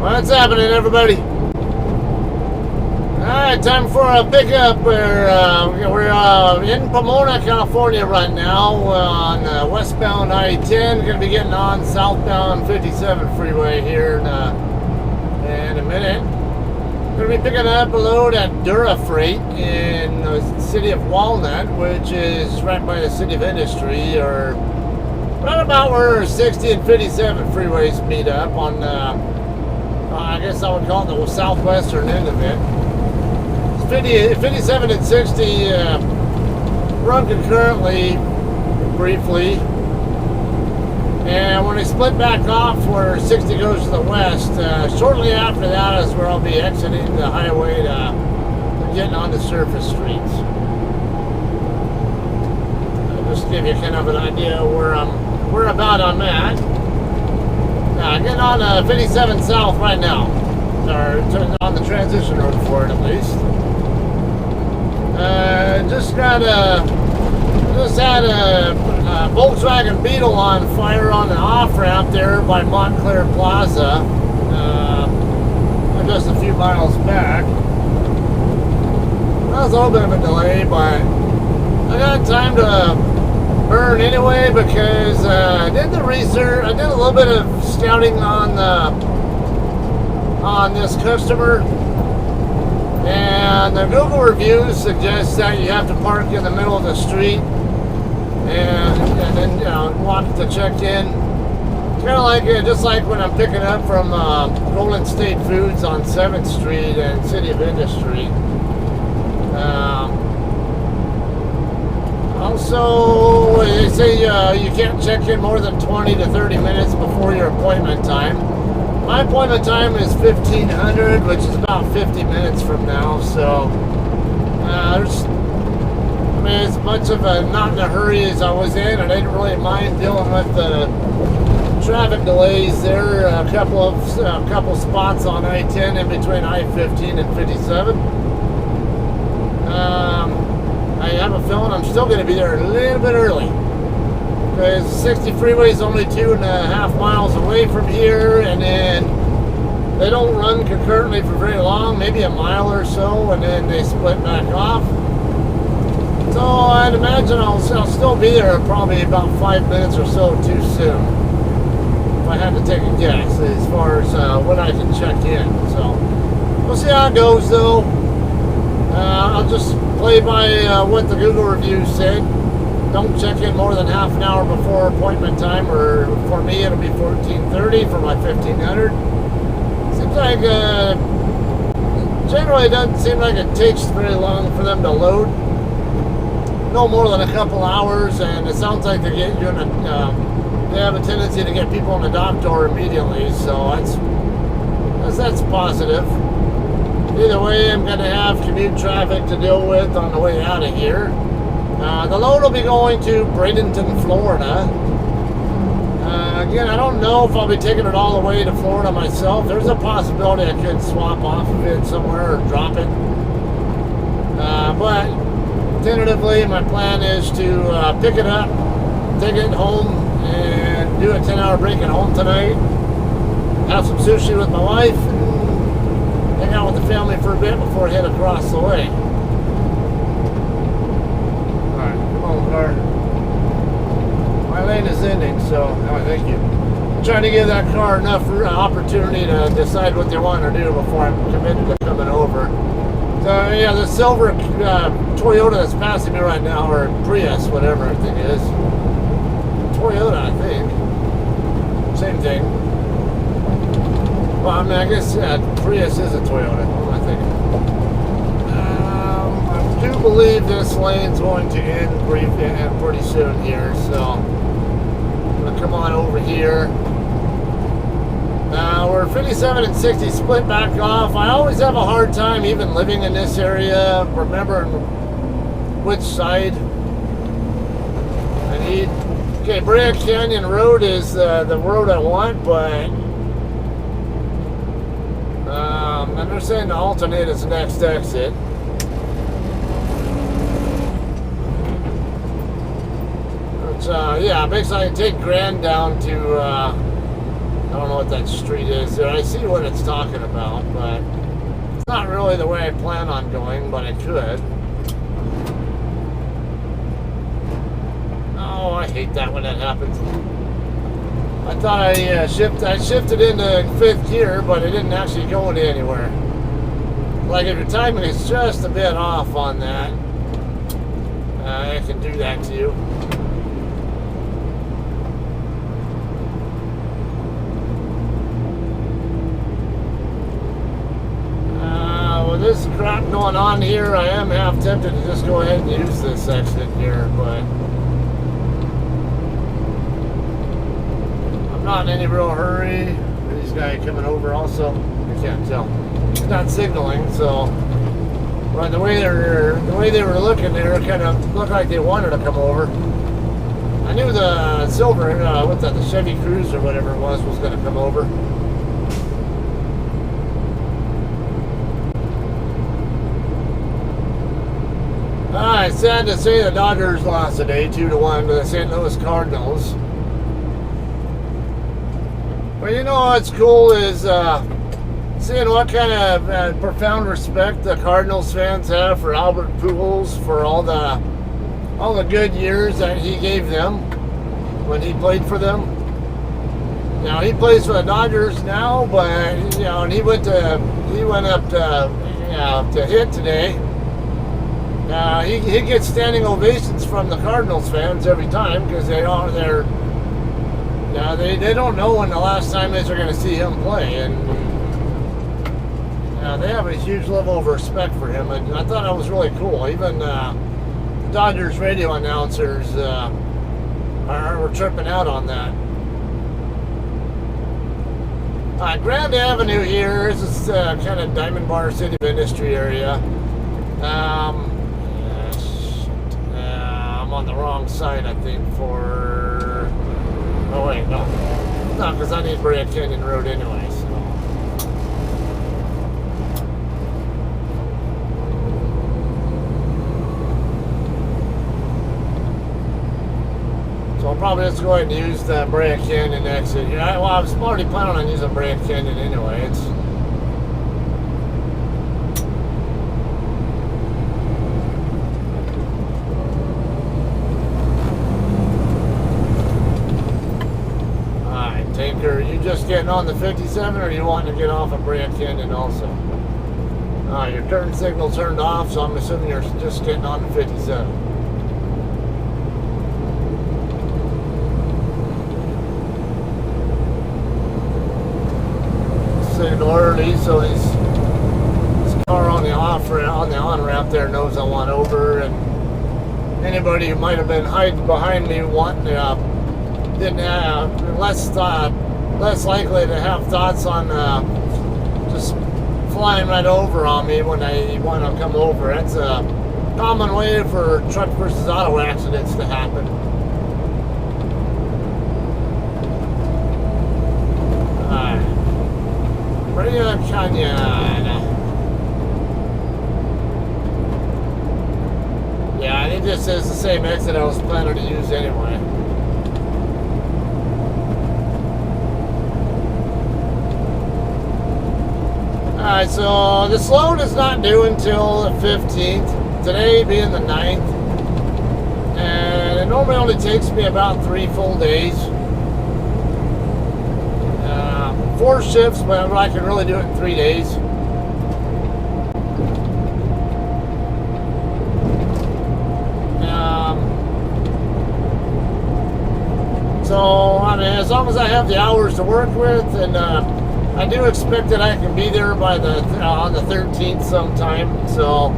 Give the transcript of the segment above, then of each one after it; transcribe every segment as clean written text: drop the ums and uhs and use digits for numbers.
What's happening, everybody? Alright, time for a pickup. We're in Pomona, California right now on westbound I-10. Going to be getting on southbound 57 freeway here in a minute. Going to be picking up a load at Dura Freight in the city of Walnut, which is right by the city of Industry, or right about where 60 and 57 freeways meet up on, I guess I would call it the southwestern end of it. 57 and 60 run concurrently, briefly, and when they split back off where 60 goes to the west, shortly after that is where I'll be exiting the highway to getting onto surface streets. Just to give you kind of an idea where I'm at. Getting on 57 south right now, or on the transition road for it at least. Just had a Volkswagen Beetle on fire on the off-ramp there by Montclair Plaza, just a few miles back. That was a little bit of a delay, but I got time to burn anyway because I did the research. I did a little bit of scouting on this customer. And the Google reviews suggest that you have to park in the middle of the street and then walk to check in. Kind of like just like when I'm picking up from Golden State Foods on 7th Street and City of Industry. Also, they say you can't check in more than 20 to 30 minutes before your appointment time. My appointment time is 1500, which is about 50 minutes from now, so as much of a not in a hurry as I was in, I didn't really mind dealing with the traffic delays there. A couple spots on I-10 in between I-15 and 57. I have a feeling I'm still going to be there a little bit early. Because 60 freeway is only 2.5 miles away from here, and then they don't run concurrently for very long, maybe a mile or so, and then they split back off. So I'd imagine I'll still be there probably about 5 minutes or so too soon, if I had to take a guess as far as when I can check in. So we'll see how it goes, though. I'll just play by what the Google review said. Don't check in more than half an hour before appointment time, or for me it'll be 14:30 for my 1500. Seems like generally it doesn't seem like it takes very long for them to load. No more than a couple hours, and it sounds like they have a tendency to get people in the dock door immediately, so that's positive. Either way, I'm going to have commute traffic to deal with on the way out of here. The load will be going to Bradenton, Florida. Again, I don't know if I'll be taking it all the way to Florida myself. There's a possibility I could swap off of it somewhere or drop it. But tentatively, my plan is to pick it up, take it home, and do a 10-hour break at home tonight. Have some sushi with my wife, and hang out with the family for a bit before I head across the way. Car. My lane is ending, so thank you. I'm trying to give that car enough opportunity to decide what they want to do before I'm committed to coming over. So yeah, the silver Toyota that's passing me right now, or Prius, whatever the thing is. Toyota, I think. Same thing. Well, I mean, I guess Prius is a Toyota. What am I thinking? I do believe this lane's going to end pretty soon here, so I'm going to come on over here. Where 57 and 60 split back off, I always have a hard time even living in this area, remembering which side I need. Okay, Brea Canyon Road is the road I want, but they're saying to alternate is the next exit. Yeah, basically I can take Grand down to don't know what that street is there. I see what it's talking about, but it's not really the way I plan on going, but I could. Oh, I hate that when that happens. I thought I shifted into fifth gear, but it didn't actually go into anywhere. Like if your timing is just a bit off on that, I can do that to you. With this crap going on here, I am half tempted to just go ahead and use this exit here, but I'm not in any real hurry. This guy coming over also, I can't tell. He's not signaling, so but the way they were looking, they were kind of looked like they wanted to come over. I knew the silver, what the Chevy Cruze or whatever it was going to come over. It's sad to say the Dodgers lost today, 2-1 to the St. Louis Cardinals. But you know what's cool is seeing what kind of profound respect the Cardinals fans have for Albert Pujols for all the good years that he gave them when he played for them. Now he plays for the Dodgers now, but you know, and he went up to hit today. He gets standing ovations from the Cardinals fans every time because they don't know when the last time they're going to see him play, and they have a huge level of respect for him, and I thought that was really cool. Even the Dodgers radio announcers were tripping out on that. Grand Avenue here is this kind of Diamond Bar City of Industry area. I'm on the wrong side, I think, for... Oh, wait, no. No, because I need Brea Canyon Road anyway, so I'll probably just go ahead and use the Brea Canyon exit here. Well, I was already planning on using Brea Canyon anyway. It's... Are you just getting on the 57, or are you wanting to get off of Brea Canyon also? Your turn signal turned off, so I'm assuming you're just getting on the 57. Signal early, so this car on the on-ramp there knows I want over, and anybody who might have been hiding behind me wanting to didn't have less likely to have thoughts on just flying right over on me when I want to come over. That's a common way for truck versus auto accidents to happen. Brea Canyon. Yeah, I think this is the same exit I was planning to use anyway. Alright, so this load is not due until the 15th, today being the 9th, and it normally only takes me about 3 full days. 4 shifts, but I can really do it in 3 days. So, I mean, as long as I have the hours to work with, and I do expect that I can be there by on the 13th sometime, so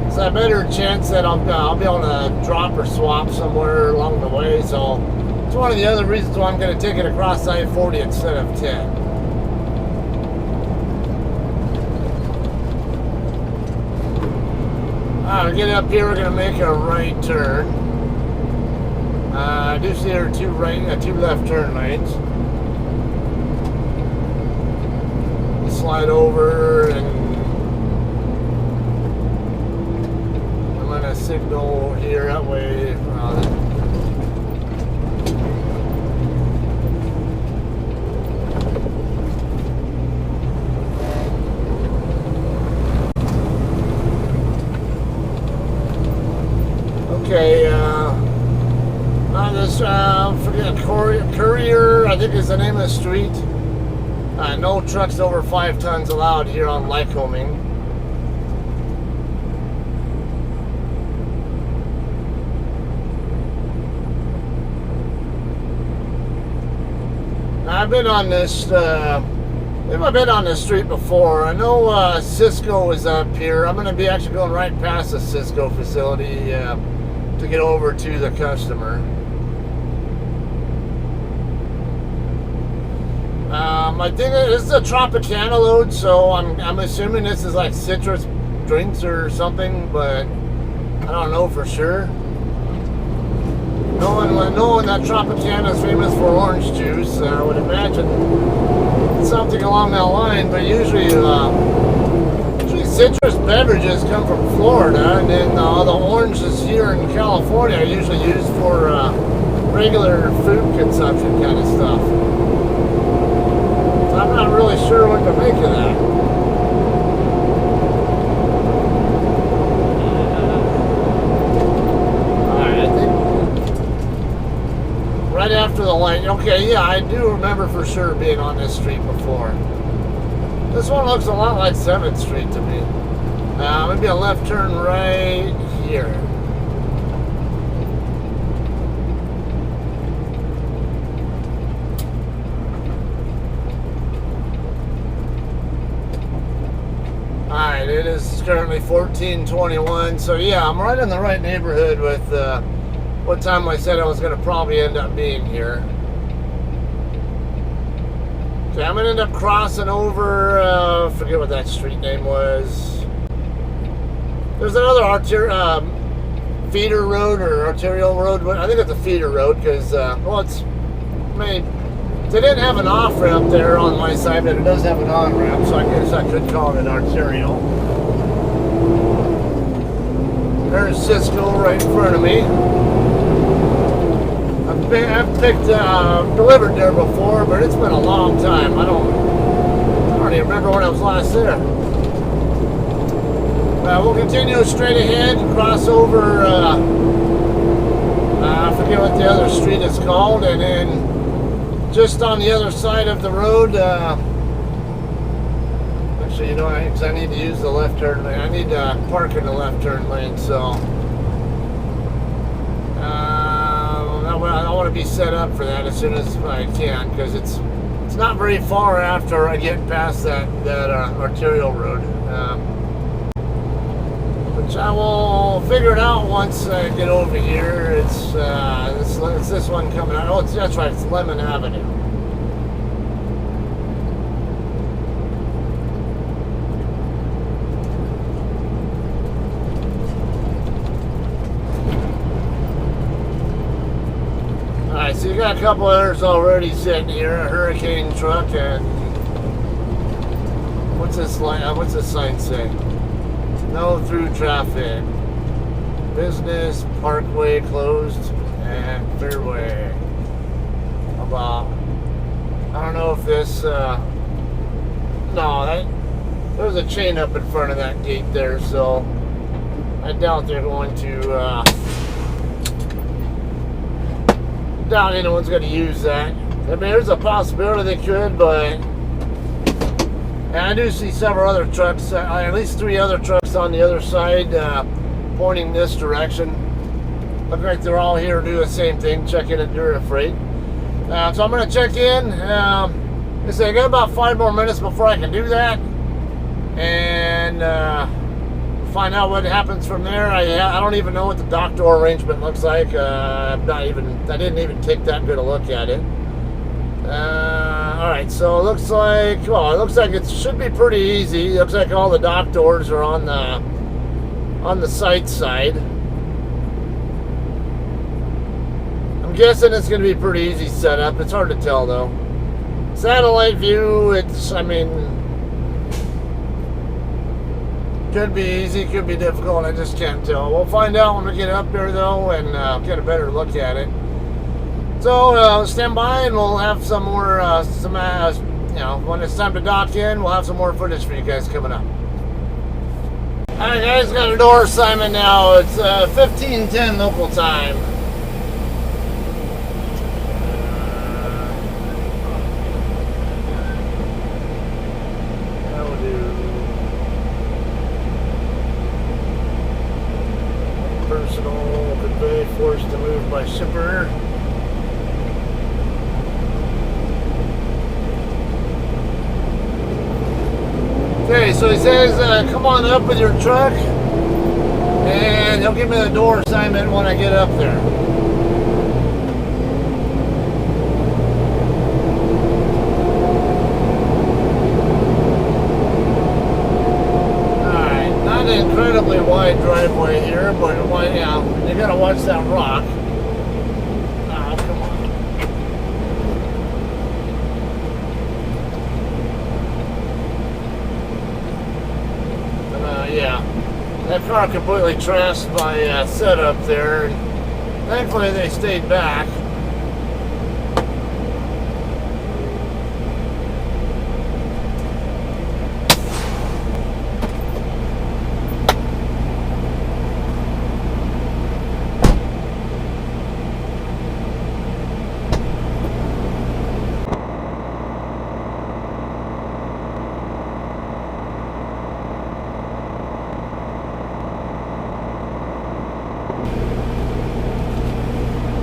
it's a better chance that I'll be able to drop or swap somewhere along the way. So it's one of the other reasons why I'm going to take it across I-40 instead of 10. Alright, get up here, we're going to make a right turn. I do see there are two left turn lanes. Slide over, and I'm going to signal here that way. forget, Courier, I think is the name of the street. No trucks over 5 tons allowed here on Lycoming. I've been on this. I've been on this street before. I know Cisco is up here. I'm going to be actually going right past the Cisco facility to get over to the customer. I think this is a Tropicana load, so I'm assuming this is like citrus drinks or something, but I don't know for sure. Knowing that Tropicana is famous for orange juice, I would imagine something along that line. But usually citrus beverages come from Florida, and then the oranges here in California are usually used for regular food consumption kind of stuff. So I'm not really sure what to make of that. Right after the light. Okay, yeah, I do remember for sure being on this street before. This one looks a lot like 7th Street to me. Maybe a left turn right here. Alright, it is currently 14:21, so yeah, I'm right in the right neighborhood with what time I said I was going to probably end up being here. Okay, I'm going to end up crossing over, forget what that street name was. There's another feeder road or arterial road. I think it's a feeder road because, well, they didn't have an off-ramp there on my side, but it does have an on-ramp, so I guess I could call it an arterial. There's Cisco right in front of me. I've delivered there before, but it's been a long time. I don't even remember when I was last there. We'll continue straight ahead and cross over, I forget what the other street is called, and then just on the other side of the road, actually, you know, because I need to use the left turn lane. I need to park in the left turn lane, so I want to be set up for that as soon as I can, because it's not very far after I get past that arterial road, which I will figure it out once I get over here. It's this one coming out. Oh, that's right. It's Lemon Avenue. So you got a couple others already sitting here, a hurricane truck, and what's this sign say? No through traffic. Business parkway closed and fairway. About, I don't know if this there's a chain up in front of that gate there, so I doubt they're going to doubt anyone's going to use that. I mean, there's a possibility they could, but and I do see several other trucks, at least 3 other trucks on the other side pointing this direction. Look like they're all here to do the same thing, check in at Dura Freight. So I'm going to check in. I got about 5 more minutes before I can do that, and find out what happens from there. I don't even know what the dock door arrangement looks like. I didn't even take that good a look at it. All right, so it looks like it should be pretty easy. It looks like all the dock doors are on the site side. I'm guessing it's going to be pretty easy setup. It's hard to tell though. Satellite view, could be easy, could be difficult, I just can't tell. We'll find out when we get up there though, and get a better look at it. So stand by and we'll have some more, when it's time to dock in, we'll have some more footage for you guys coming up. Alright guys, got a door assignment now. It's 15:10 local time. trailers to move by shipper. Okay, so he says, come on up with your truck, and he'll give me the door assignment when I get up there. Alright, not an incredibly wide driveway here, but yeah, you gotta watch that rock. Ah, come on. Yeah, that car completely trashed my setup there. And thankfully, they stayed back.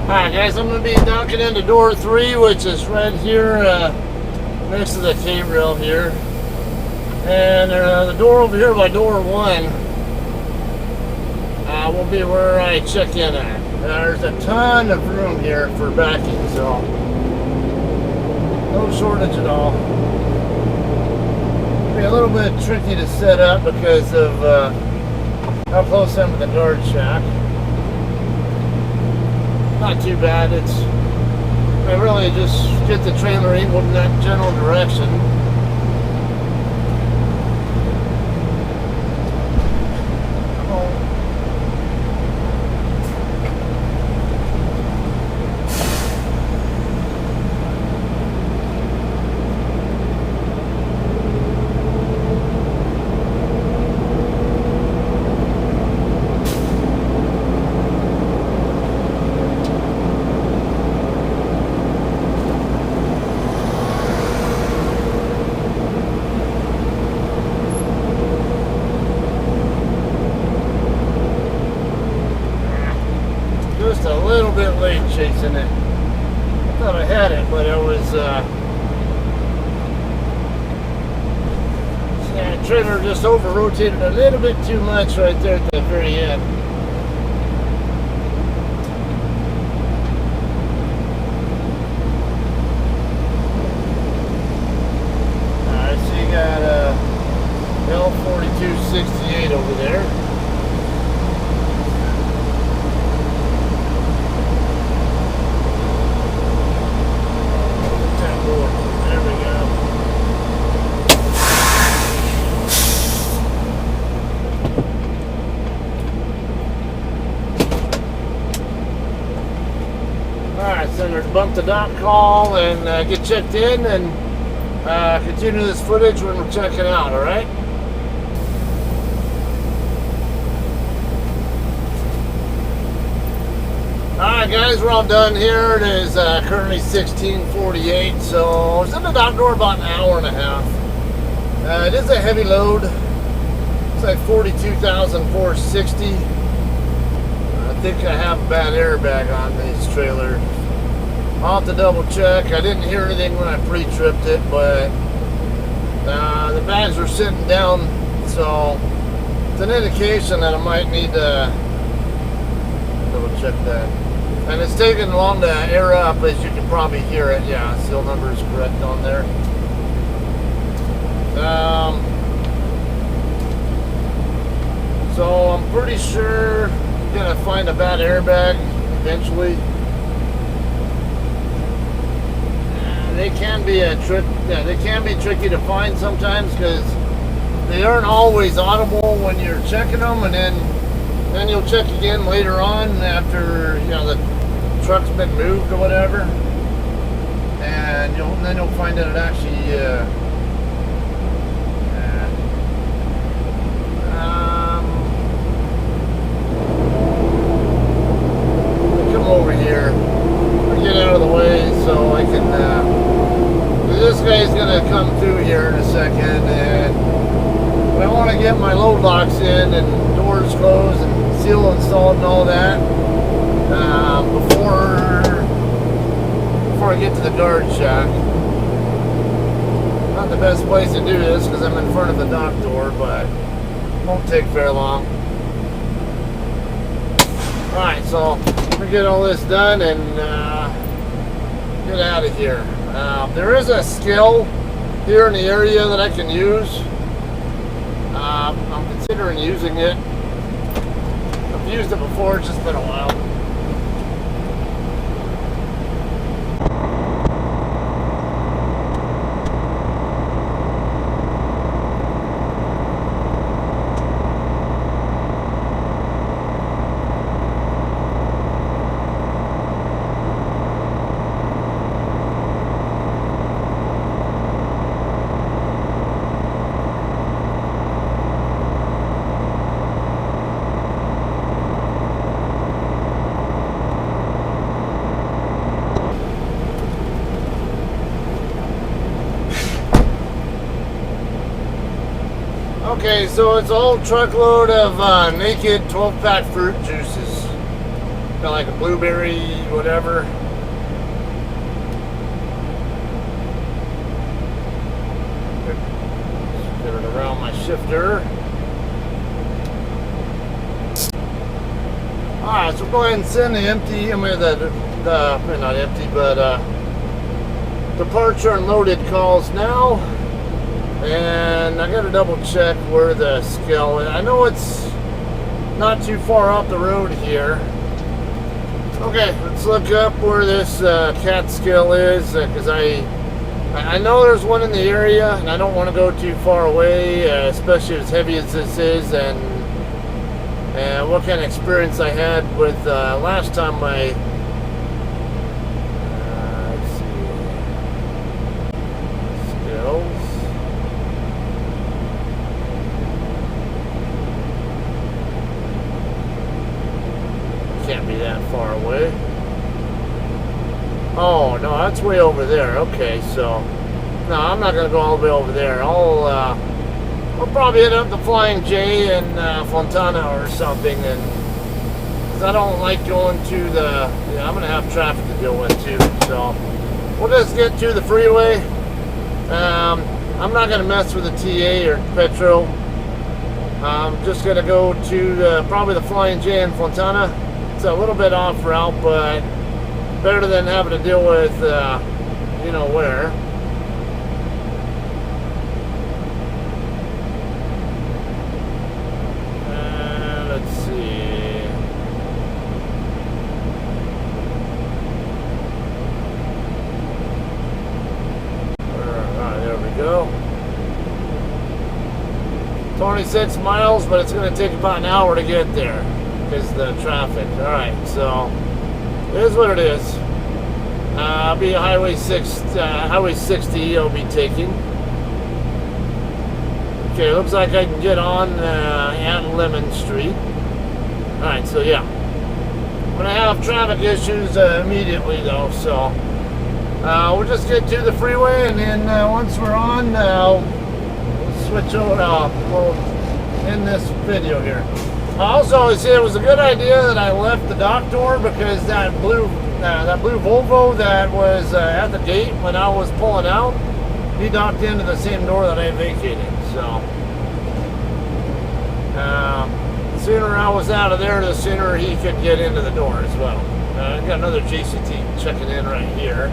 Alright guys, I'm going to be knocking into door 3, which is right here next to the K-rail here. And the door over here by door 1 will be where I check in at. There's a ton of room here for backing, so no shortage at all. It'll be a little bit tricky to set up because of how close I am to the guard shack. Not too bad. I really just get the trailer angled in that general direction. Come on. Just a little bit late chasing it. I thought I had it, but it was yeah, the trailer just over rotated a little bit too much right there at the very end. Alright, so you got L4268 over there. There we go. Alright, so there's bump the dock call and get checked in and continue this footage when we're checking out, alright? Alright guys, we're all done here. It is currently 16:48, so it's in the dock door about an hour and a half. It is a heavy load. It's like 42,460. I think I have a bad airbag on these trailers. I'll have to double check. I didn't hear anything when I pre-tripped it, but the bags were sitting down, so it's an indication that I might need to double check that. And it's taking long to air up, as you can probably hear it. Yeah, seal number is correct on there. So I'm pretty sure I'm gonna find a bad airbag eventually. They can be they can be tricky to find sometimes because they aren't always audible when you're checking them, and then you'll check again later on after the truck's been moved or whatever, and then you'll find that it actually come over here, get out of the way so I can this guy's gonna come through here in a second, and I want to get my load locks in and doors closed and seal installed and all that. before I get to the guard shack. Not the best place to do this because I'm in front of the dock door, but it won't take very long. Alright, so let me get all this done and get out of here. There is a skill here in the area that I can use. I'm considering using it. I've used it before, it's just been a while. Okay, so it's a whole truckload of naked 12-pack fruit juices. Got like a blueberry, whatever. Get it around my shifter. Alright, so we'll go ahead and send the empty, not empty, but departure and loaded calls now. And I gotta double check where the scale is. I know it's not too far off the road here. Okay, let's look up where this cat scale is, because I know there's one in the area, and I don't want to go too far away, especially as heavy as this is, and what kind of experience I had with last time let's see, scales. Can't be that far away. Oh no, that's way over there. Okay, so no, I'm not gonna go all the way over there. I'll probably hit up the Flying J in Fontana or something, and because I don't like going to the. I'm gonna have traffic to deal with too. So we'll just get to the freeway. I'm not gonna mess with the TA or Petro. I'm just gonna go to probably the Flying J in Fontana. It's a little bit off route, but better than having to deal with, you know where. Let's see. Alright, there we go. 26 miles, but it's going to take about an hour to get there. Is the traffic. Alright, so it is what it is. I'll be Highway 60 I'll be taking. Okay, looks like I can get on Aunt Lemon Street. Alright, so yeah. I'm gonna have traffic issues immediately though, so we'll just get to the freeway, and then once we're on, we'll switch over. We'll end this video here. Also, I said it was a good idea that I left the dock door, because that blue Volvo that was at the gate when I was pulling out, he docked into the same door that I vacated. So, the sooner I was out of there, the sooner he could get into the door as well. I got another JCT checking in right here.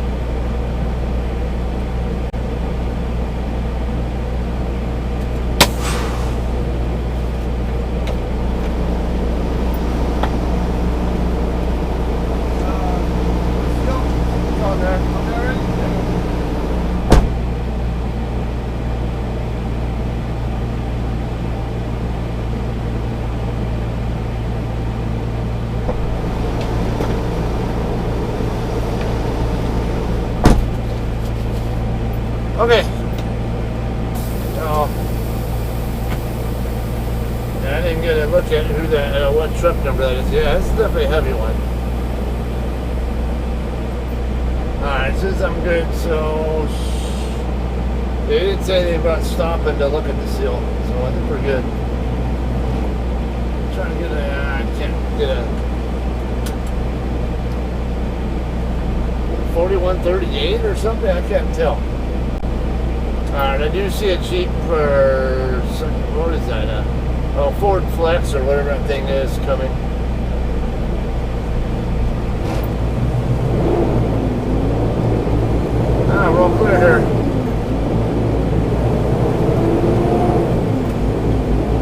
Okay. Oh. Yeah, I didn't get a look at who that, what truck number that is. Yeah, this is definitely a heavy one. Alright, says I'm good, so they didn't say anything about stopping to look at the seal, so I think we're good. I'm trying to get a, I can't get a 4138 or something. I can't tell. Alright, I do see a Jeep for what is that? Ford Flex or whatever that thing is coming. We're all clear here.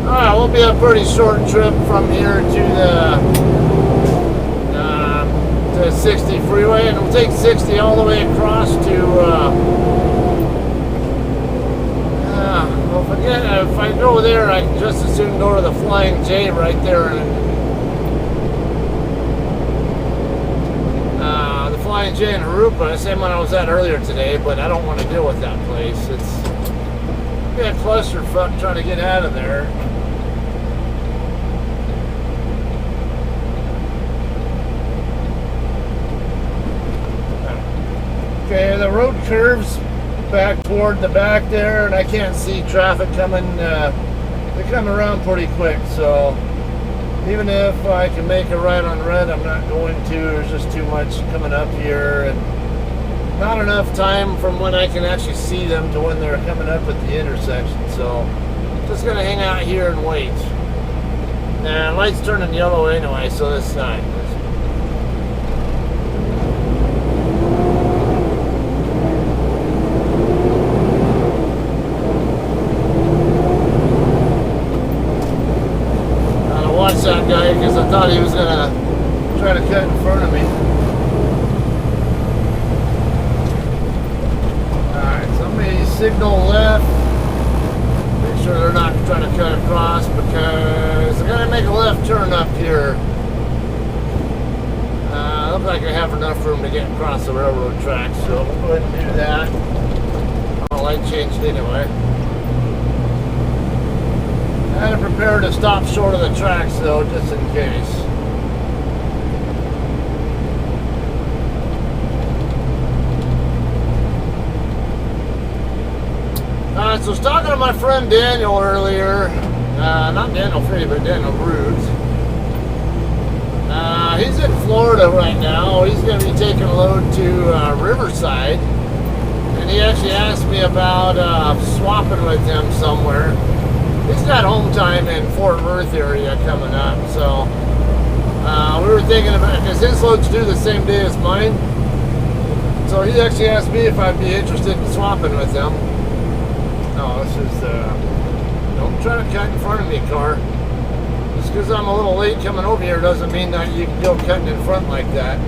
Alright, we'll be a pretty short trip from here to the 60 freeway, and we'll take 60 all the way across to if I go there, I can just as soon go to the Flying J right there. The Flying J in Arupa, the same one I was at earlier today, but I don't want to deal with that place. It's a clusterfuck trying to get out of there. Okay, the road curves back toward the back there, and I can't see traffic coming. They come around pretty quick, so even if I can make a right on red, I'm not going to. There's just too much coming up here, and not enough time from when I can actually see them to when they're coming up at the intersection. So I'm just gonna hang out here and wait. Nah, light's turning yellow anyway, so this side. That guy, because I thought he was gonna try to cut in front of me. Alright, somebody signal left. Make sure they're not trying to cut across, because they're gonna make a left turn up here. Looks like I have enough room to get across the railroad tracks, so we'll go ahead and do that. Oh, light changed anyway. I had to prepare to stop short of the tracks though, just in case. Alright, so I was talking to my friend Daniel earlier. Not Daniel Fitty, but Daniel Roots. He's in Florida right now. He's going to be taking a load to Riverside. And he actually asked me about swapping with him somewhere. He's got home time in Fort Worth area coming up, so we were thinking about, because his load's due the same day as mine, so he actually asked me if I'd be interested in swapping with him. No, this is, don't try to cut in front of me, car. Just because I'm a little late coming over here doesn't mean that you can go cutting in front like that.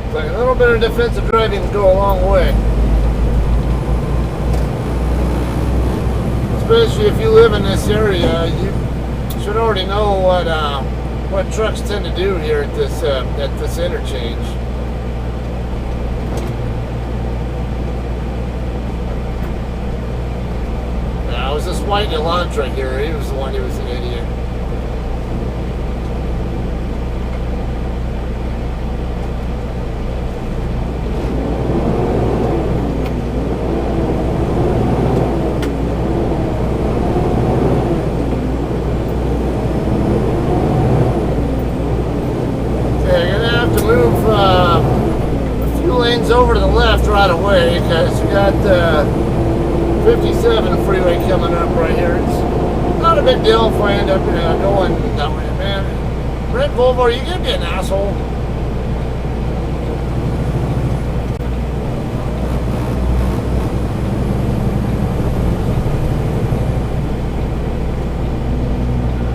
It's like a little bit of defensive driving can go a long way. Especially if you live in this area, you should already know what trucks tend to do here at this interchange. It was this white Elantra here. He was the one who was an idiot. Over to the left right away, because we got the 57 freeway coming up right here. It's not a big deal if I end up going that way, man. Red Volvo, are you gonna be an asshole?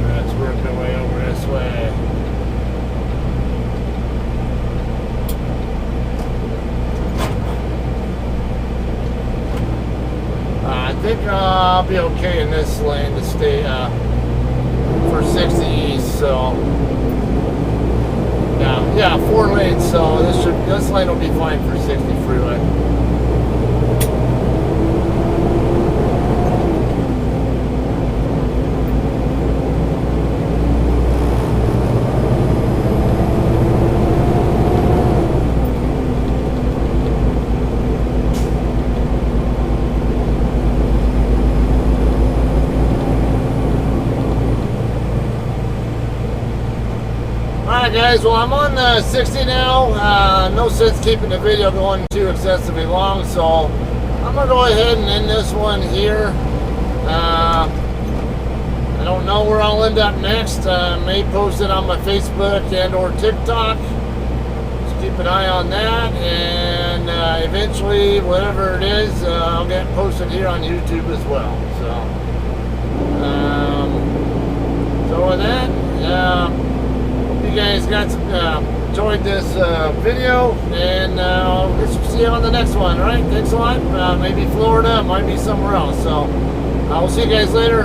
Let's work our way over this way. I think I'll be okay in this lane to stay for 60 east. So yeah, 4 lanes. So this lane will be fine for 60 freeway. Alright guys, well I'm on 60 now. No sense keeping the video going too excessively long, so I'm going to go ahead and end this one here. I don't know where I'll end up next. May post it on my Facebook and or TikTok. Just keep an eye on that, and eventually, whatever it is, I'll get posted here on YouTube as well. So with that, hope you guys got some, enjoyed this video, and I'll see you on the next one. All right, thanks a lot. Maybe Florida, might be somewhere else. So I will see you guys later.